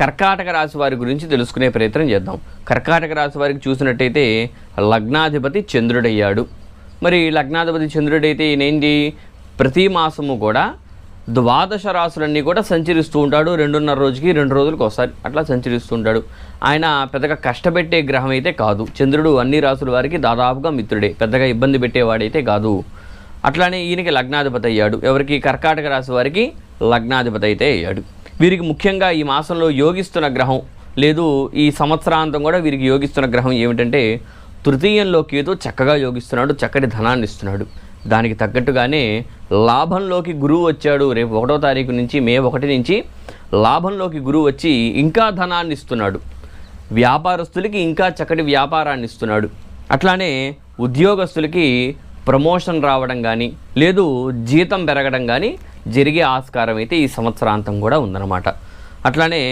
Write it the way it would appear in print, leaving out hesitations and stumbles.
కర్కాటక రాశి వారి గురించి తెలుసుకునే ప్రయత్నం చేద్దాం. కర్కాటక రాశి వారికి చూసినట్టయితే లగ్నాధిపతి చంద్రుడయ్యాడు. మరి లగ్నాధిపతి చంద్రుడైతే ఈయనేంటి, ప్రతి మాసము కూడా ద్వాదశ రాశులన్నీ కూడా సంచరిస్తూ ఉంటాడు. 2.5 రోజుకి 2 రోజులకు ఒకసారి అట్లా సంచరిస్తూ ఉంటాడు. ఆయన పెద్దగా కష్టపెట్టే గ్రహం అయితే కాదు. చంద్రుడు అన్ని రాశుల వారికి దాదాపుగా మిత్రుడే, పెద్దగా ఇబ్బంది పెట్టేవాడైతే కాదు. అట్లానే ఈయనకి లగ్నాధిపతి అయ్యాడు. ఎవరికి? కర్కాటక రాశి వారికి లగ్నాధిపతి అయితే అయ్యాడు. వీరికి ముఖ్యంగా ఈ మాసంలో యోగిస్తున్న గ్రహం లేదు, ఈ సంవత్సరాంతం కూడా వీరికి యోగిస్తున్న గ్రహం ఏమిటంటే తృతీయంలో కేతు చక్కగా యోగిస్తున్నాడు, చక్కటి ధనాన్ని ఇస్తున్నాడు. దానికి తగ్గట్టుగానే లాభంలోకి గురువు వచ్చాడు. రేపు 1వ తారీఖు నుంచి, మే 1 నుంచి లాభంలోకి గురువు వచ్చి ఇంకా ధనాన్ని ఇస్తున్నాడు. వ్యాపారస్తులకి ఇంకా చక్కటి వ్యాపారాన్ని ఇస్తున్నాడు. అట్లానే ఉద్యోగస్తులకి ప్రమోషన్ రావడం కానీ లేదు జీతం పెరగడం కానీ జరిగే ఆస్కారం అయితే ఈ సంవత్సరాంతం కూడా ఉందన్నమాట. అట్లానే